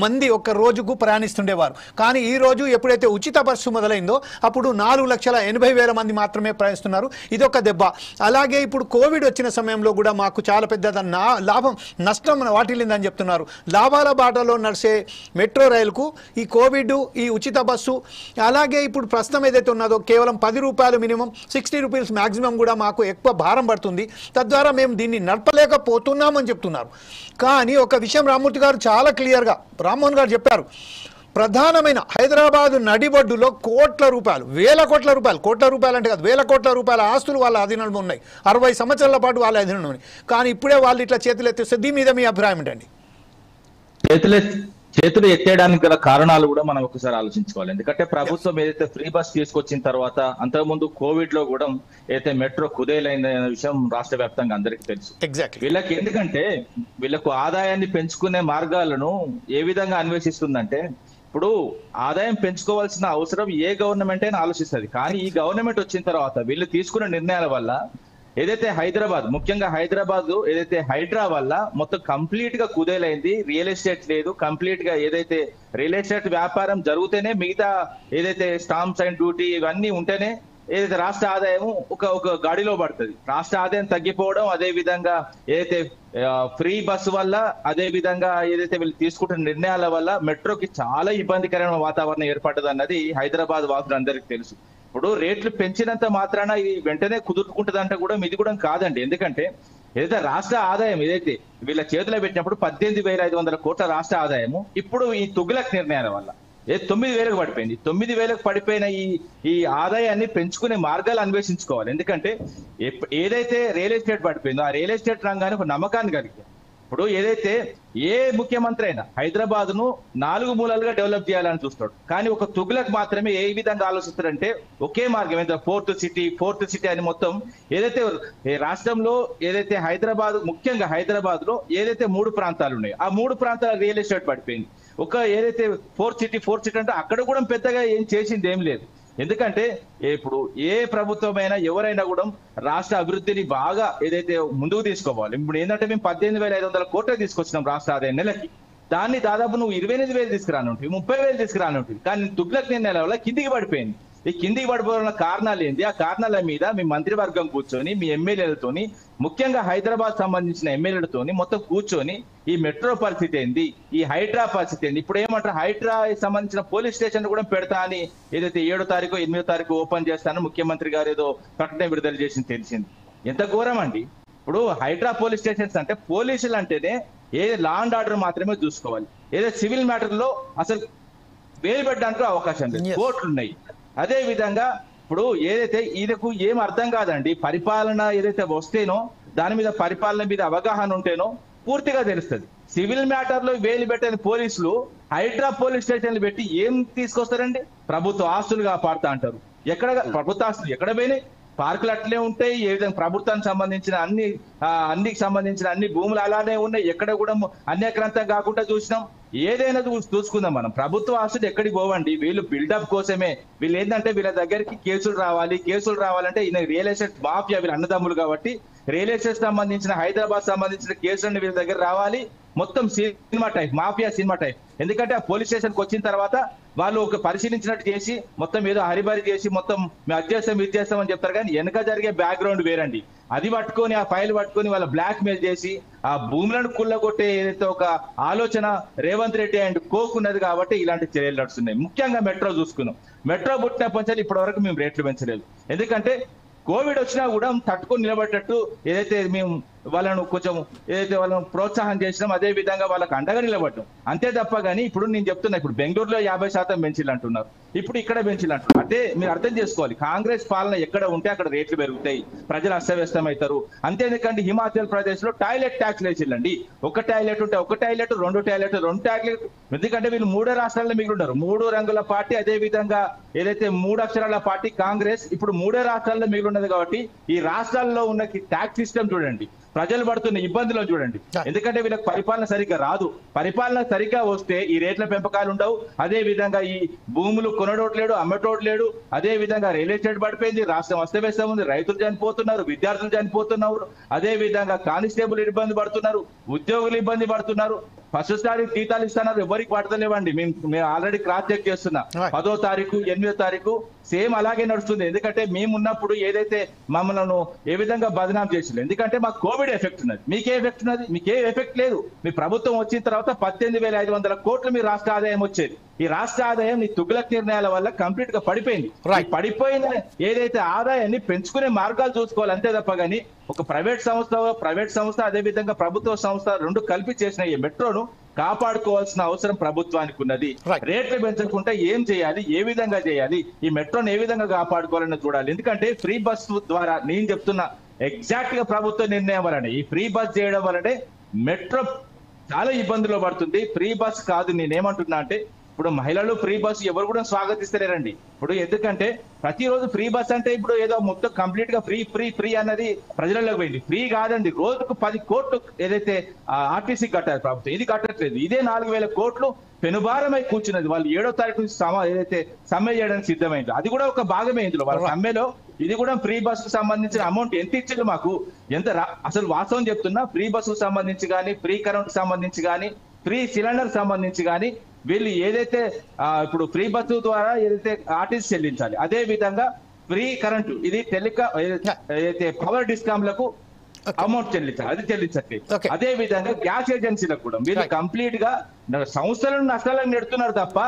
మంది ఒక్క రోజుకు ప్రయాణిస్తుండేవారు. కానీ ఈ రోజు ఎప్పుడైతే ఉచిత బస్సు మొదలైందో అప్పుడు 4,80,000 మంది మాత్రమే ప్రయాణిస్తున్నారు. ఇదొక దెబ్బ. అలాగే ఇప్పుడు కోవిడ్ వచ్చిన సమయంలో కూడా మాకు చాలా పెద్ద లాభం నష్టం వాటిల్లిందని చెప్తున్నారు. లాభాల బాటలో నడిచే మెట్రో రైలుకు ఈ కోవిడ్, ఈ ఉచిత బస్సు, అలాగే ఇప్పుడు ప్రస్తుతం ఏదైతే ఉన్నదో కేవలం 10 రూపాయలు మినిమం, 60 రూపీస్ మ్యాక్సిమం కూడా మాకు ఎక్కువ భారం పడుతుంది. తద్వారా మేము దీన్ని నడపలేకపోతున్నామని చెప్తున్నారు. కానీ ఒక విషయం రామ్మూర్తి గారు చాలా క్లియర్గా రామ్మోహన్ గారు చెప్పారు. ప్రధానమైన హైదరాబాదు నడిబొడ్డులో కోట్ల రూపాయలు, వేల కోట్ల రూపాయలు, కోట్ల రూపాయలు అంటే కాదు, వేల కోట్ల రూపాయల ఆస్తులు వాళ్ళ అధీనంలో ఉన్నాయి. 60 సంవత్సరాల పాటు వాళ్ళ అధీనంలో ఉన్నాయి. కానీ ఇప్పుడే వాళ్ళు ఇట్లా చేతులు ఎత్తేస్తే దీని మీద మీ అభిప్రాయం ఏంటండి? చేతులు ఎత్తేయడానికి గల కారణాలు కూడా మనం ఒకసారి ఆలోచించుకోవాలి. ఎందుకంటే ప్రభుత్వం ఏదైతే ఫ్రీ బస్ తీసుకొచ్చిన తర్వాత అంతకుముందు కోవిడ్ లో కూడా ఏదైతే మెట్రో కుదేలైన విషయం రాష్ట్ర వ్యాప్తంగా అందరికీ తెలుసు. వీళ్ళకి ఎందుకంటే వీళ్ళకు ఆదాయాన్ని పెంచుకునే మార్గాలను ఏ విధంగా అన్వేషిస్తుందంటే, ఇప్పుడు ఆదాయం పెంచుకోవాల్సిన అవసరం ఏ గవర్నమెంట్ అయినా ఆలోచిస్తుంది. కానీ ఈ గవర్నమెంట్ వచ్చిన తర్వాత వీళ్ళు తీసుకున్న నిర్ణయాల వల్ల ఏదైతే హైదరాబాద్, ముఖ్యంగా హైదరాబాద్ ఏదైతే హైడ్రా వల్ల మొత్తం కంప్లీట్ గా కుదేలైంది. రియల్ ఎస్టేట్ లేదు. కంప్లీట్ గా ఏదైతే రియల్ ఎస్టేట్ వ్యాపారం జరిగితేనే మిగతా ఏదైతే స్టాంప్స్ అండ్ డ్యూటీ ఇవన్నీ ఉంటేనే ఏదైతే రాష్ట్ర ఆదాయం ఒక గాడిలో పడుతుంది. రాష్ట్ర ఆదాయం తగ్గిపోవడం, అదే విధంగా ఏదైతే ఫ్రీ బస్సు వల్ల, అదే విధంగా ఏదైతే వీళ్ళు తీసుకుంటున్న నిర్ణయాల వల్ల మెట్రోకి చాలా ఇబ్బందికరమైన వాతావరణం ఏర్పడ్డది అన్నది హైదరాబాద్ వాసులు అందరికీ తెలుసు. ఇప్పుడు రేట్లు పెంచినంత మాత్రాన ఇది వెంటనే కుదురుకుంటుందంటే కూడా ఇది కూడా కాదండి. ఎందుకంటే ఏదైతే రాష్ట్ర ఆదాయం ఏదైతే వీళ్ళ చేతిలో పెట్టినప్పుడు 18,500 కోట్ల రాష్ట్ర ఆదాయము ఇప్పుడు ఈ తుగ్లక్ నిర్ణయాల వల్ల 9,000కు పడిపోయింది. 9,000కు పడిపోయిన ఈ ఆదాయాన్ని పెంచుకునే మార్గాలు అన్వేషించుకోవాలి. ఎందుకంటే ఏదైతే రియల్ ఎస్టేట్ పడిపోయిందో ఆ రియల్ ఎస్టేట్ రంగానికి ఒక నమ్మకాన్ని కలిగి, ఇప్పుడు ఏదైతే ఏ ముఖ్యమంత్రి అయినా హైదరాబాద్ ను 4 మూలలుగా డెవలప్ చేయాలని చూస్తాడు. కానీ ఒక తుగ్లక్ మాత్రమే ఏ విధంగా ఆలోచిస్తారంటే ఒకే మార్గం, ఏదైతే ఫోర్త్ సిటీ అని మొత్తం ఏదైతే రాష్ట్రంలో ఏదైతే హైదరాబాద్, ముఖ్యంగా హైదరాబాద్ లో ఏదైతే 3 ప్రాంతాలు ఉన్నాయో ఆ 3 ప్రాంతాల రియల్ ఎస్టేట్ పడిపోయింది. ఒక ఏదైతే ఫోర్త్ సిటీ అంటే అక్కడ కూడా పెద్దగా ఏం చేసింది ఏం లేదు. ఎందుకంటే ఇప్పుడు ఏ ప్రభుత్వమైనా ఎవరైనా కూడా రాష్ట్ర అభివృద్ధిని బాగా ఏదైతే ముందుకు తీసుకోవాలి. ఇప్పుడు ఏంటంటే మేము 18,500 కోట్లు తీసుకొచ్చినాం రాష్ట్ర ఆదాయం నెలకి. దాన్ని దాదాపు నువ్వు 28,000 తీసుకురానుంటివి, 30,000 తీసుకురానుంటివి. కానీ తుగ్లక్ నిర్ణయాల వల్ల కిందికి పడిపోయింది. ఈ కిందికి పడిపోయిన కారణాలు ఏంటి? ఆ కారణాల మీద మీ మంత్రివర్గం కూర్చొని, మీ ఎమ్మెల్యేలతోని, ముఖ్యంగా హైదరాబాద్ సంబంధించిన ఎమ్మెల్యేలతోని మొత్తం కూర్చొని ఈ మెట్రో పరిస్థితి ఏంది, ఈ హైడ్రా పరిస్థితి ఏంది, ఇప్పుడు ఏమంటారు హైడ్రా సంబంధించిన పోలీస్ స్టేషన్ కూడా పెడతా అని ఏదైతే 7వ తారీఖు 8వ తారీఖు ఓపెన్ చేస్తానని ముఖ్యమంత్రి గారు ఏదో ప్రకటన విడుదల చేసి తెలిసింది. ఎంత ఘోరం అండి! ఇప్పుడు హైడ్రా పోలీస్ స్టేషన్స్ అంటే పోలీసులు అంటేనే ఏ లా అండ్ ఆర్డర్ మాత్రమే చూసుకోవాలి. ఏదో సివిల్ మ్యాటర్ లో అసలు వేలు పెట్టడానికి అవకాశం లేదు, కోర్టులు ఉన్నాయి. అదే విధంగా ఇప్పుడు ఏదైతే ఈయనకు ఏం అర్థం కాదండి, పరిపాలన ఏదైతే వస్తేనో దాని మీద పరిపాలన మీద అవగాహన ఉంటేనో పూర్తిగా తెలుస్తుంది. సివిల్ మ్యాటర్ లో వేలు పెట్టని పోలీసులు హైడ్రా పోలీస్ స్టేషన్లు పెట్టి ఏం తీసుకొస్తారండి? ప్రభుత్వ ఆస్తులు కాపాడుతా అంటారు. ఎక్కడ ప్రభుత్వ ఆస్తులు ఎక్కడ పోయినాయి? పార్కులు అట్లే ఉంటాయి. ఏ విధంగా ప్రభుత్వానికి సంబంధించిన అన్ని భూములు అలానే ఉన్నాయి. ఎక్కడ కూడా అన్యక్రాంతం కాకుండా చూసినాం. ఏదైనా చూసుకుందాం మనం. ప్రభుత్వ ఆస్తులు ఎక్కడికి పోవండి. వీళ్ళు బిల్డప్ కోసమే. వీళ్ళు ఏంటంటే వీళ్ళ దగ్గరికి కేసులు రావాలంటే ఈయన రియల్ ఎస్టేట్ మాఫియా, వీళ్ళ అన్నదమ్ములు కాబట్టి రియల్ ఎస్టేట్ సంబంధించిన, హైదరాబాద్ సంబంధించిన కేసులన్నీ వీళ్ళ దగ్గర రావాలి. మొత్తం cinema type, mafia cinema type. ఎందుకంటే ఆ పోలీస్ స్టేషన్కి వచ్చిన తర్వాత వాళ్ళు ఒక పరిశీలించినట్టు చేసి మొత్తం ఏదో హరిబరి చేసి మొత్తం మేము అది చేస్తాం అని చెప్తారు. కానీ వెనక జరిగే బ్యాక్గ్రౌండ్ వేరండి. అది పట్టుకొని, ఆ ఫైల్ పట్టుకొని వాళ్ళ బ్లాక్ మెయిల్ చేసి ఆ భూములను కుళ్ళగొట్టే ఏదైతే ఒక ఆలోచన రేవంత్ రెడ్డి అండ్ కోక్ ఉన్నది కాబట్టి ఇలాంటి చర్యలు నడుస్తున్నాయి. ముఖ్యంగా మెట్రో చూసుకున్నాం. మెట్రో పుట్టినప్పటి నుంచి ఇప్పటి వరకు మేము రేట్లు పెంచలేదు. ఎందుకంటే కోవిడ్ వచ్చినా కూడా తట్టుకొని నిలబడేటట్టు ఏదైతే మేము వాళ్ళను కొంచెం ఏదైతే వాళ్ళను ప్రోత్సాహం చేసినాం, అదే విధంగా వాళ్ళకి అండగా నిలబడ్డాం. అంతే తప్ప కానీ ఇప్పుడు నేను చెప్తున్నా, ఇప్పుడు బెంగళూరులో 50% పెంచిలు అంటున్నారు, ఇప్పుడు ఇక్కడ పెంచిలు అంటున్నారు. అంటే మీరు అర్థం చేసుకోవాలి, కాంగ్రెస్ పాలన ఎక్కడ ఉంటే అక్కడ రేట్లు పెరుగుతాయి, ప్రజలు అస్తవ్యస్తం అవుతారు. అంతేందుకంటే హిమాచల్ ప్రదేశ్ లో టాయిలెట్ ట్యాక్స్ వేసిల్లండి. ఒక టాయిలెట్ ఉంటే ఒక టాయిలెట్, 2 టాయిలెట్. ఎందుకంటే వీళ్ళు 3 రాష్ట్రాల్లో మిగిలి ఉన్నారు. 3 రంగుల పార్టీ, అదే విధంగా ఏదైతే 3 అక్షరాల పార్టీ కాంగ్రెస్ ఇప్పుడు 3 రాష్ట్రాల్లో మిగిలి ఉన్నది. కాబట్టి ఈ రాష్ట్రాల్లో ఉన్న ట్యాక్స్ సిస్టమ్ చూడండి, ప్రజలు పడుతున్న ఇబ్బందులను చూడండి. ఎందుకంటే వీళ్ళకి పరిపాలన సరిగ్గా రాదు. పరిపాలన సరిగ్గా వస్తే ఈ రేట్ల పెంపకాలు ఉండవు. అదే విధంగా ఈ భూములు కొనడోట్లేడు, అమ్మటోట్లేడు. అదే విధంగా రియల్ ఎస్టేట్ పడిపోయింది, రాష్ట్రం అస్తవ్యస్తం ఉంది, రైతులు చనిపోతున్నారు, విద్యార్థులు చనిపోతున్నారు. అదే విధంగా కానిస్టేబుల్ ఇబ్బంది పడుతున్నారు, ఉద్యోగులు ఇబ్బంది పడుతున్నారు. ఫస్ట్ తారీఖు జీతాలు ఇస్తున్నారు, ఎవరికి పడతలేవండి. మేము ఆల్రెడీ క్రాస్ చెక్ చేస్తున్నా. 10వ తారీఖు 8వ తారీఖు సేమ్ అలాగే నడుస్తుంది. ఎందుకంటే మేము ఉన్నప్పుడు ఏదైతే మమ్మల్ని ఏ విధంగా బదనాం చేసింది, ఎందుకంటే మాకు కోవిడ్ ఎఫెక్ట్ ఉన్నది. మీకే ఎఫెక్ట్ ఉన్నది? మీకే ఎఫెక్ట్ లేదు. మీ ప్రభుత్వం వచ్చిన తర్వాత 18,500 కోట్లు మీ రాష్ట్ర ఆదాయం వచ్చేది. ఈ రాష్ట్ర ఆదాయం నీ తుగ్లక్ నిర్ణయాల వల్ల కంప్లీట్ గా పడిపోయింది. పడిపోయిన ఏదైతే ఆదాయాన్ని పెంచుకునే మార్గాలు చూసుకోవాలి అంతే తప్ప గానీ ఒక ప్రైవేట్ సంస్థ అదే విధంగా ప్రభుత్వ సంస్థ రెండు కలిపి చేసిన ఈ మెట్రోను కాపాడుకోవాల్సిన అవసరం ప్రభుత్వానికి ఉన్నది. రేట్లు పెంచకుండా ఏం చేయాలి, ఏ విధంగా చేయాలి, ఈ మెట్రోని ఏ విధంగా కాపాడుకోవాలని చూడాలి. ఎందుకంటే ఫ్రీ బస్ ద్వారా నేను చెప్తున్నా ఎగ్జాక్ట్ గా ప్రభుత్వ నిర్ణయం వలనే ఈ ఫ్రీ బస్ చేయడం వలనే మెట్రో చాలా ఇబ్బందులు పడుతుంది. ఫ్రీ బస్ కాదు, నేనేమంటున్నా అంటే ఇప్పుడు మహిళలు ఫ్రీ బస్ ఎవరు కూడా స్వాగతిస్తలేరండి. ఇప్పుడు ఎందుకంటే ప్రతిరోజు ఫ్రీ బస్ అంటే ఇప్పుడు ఏదో మొత్తం కంప్లీట్ గా ఫ్రీ అన్నది ప్రజలకు పోయింది. ఫ్రీ కాదండి, రోజుకు 10 కోట్లు ఏదైతే ఆర్టీసీ కట్టారు ప్రభుత్వం, ఇది కట్టట్లేదు. ఇదే 4,000 కోట్లు పెనుభారమై కూర్చున్నది. వాళ్ళు 7వ తారీఖు నుంచి ఏదైతే సమ్మె చేయడానికి సిద్ధమైంది, అది కూడా ఒక భాగమే ఇందులో. వాళ్ళ సమ్మెలో ఇది కూడా ఫ్రీ బస్ కు సంబంధించిన అమౌంట్ ఎంత ఇచ్చారు మాకు, ఎంత అసలు వాస్తవం చెప్తున్నా. ఫ్రీ బస్ కు సంబంధించి కానీ, ఫ్రీ కరెంట్ సంబంధించి కానీ, ఫ్రీ సిలిండర్ సంబంధించి కానీ వీళ్ళు ఏదైతే ఇప్పుడు ఫ్రీ బస్సు ద్వారా ఏదైతే ఆర్టీసీ చెల్లించాలి, అదే విధంగా ఫ్రీ కరెంటు ఇది ఏదైతే పవర్ డిస్కామ్లకు అమౌంట్ చెల్లించాలి, అది చెల్లించట్లేదు. అదే విధంగా గ్యాస్ ఏజెన్సీలకు కూడా వీళ్ళు కంప్లీట్ గా సంస్థలను నష్టాలను నెడుతున్నారు తప్ప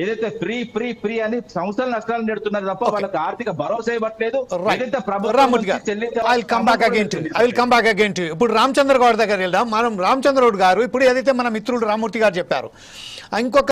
ఏదైతే ఫ్రీ అని సంస్థలు నష్టాలు నెడుతున్నారు తప్ప వాళ్ళకి ఆర్థిక భరోసా ఇవ్వట్లేదు. ఏదైతే ప్రభుత్వం ఇప్పుడు రామచంద్ర గౌడ్ దగ్గర వెళ్దాం. మనం రామచంద్ర గౌడ్ గారు ఇప్పుడు ఏదైతే మన మిత్రుడు రామ్మూర్తి గారు చెప్పారు, ఇంకొక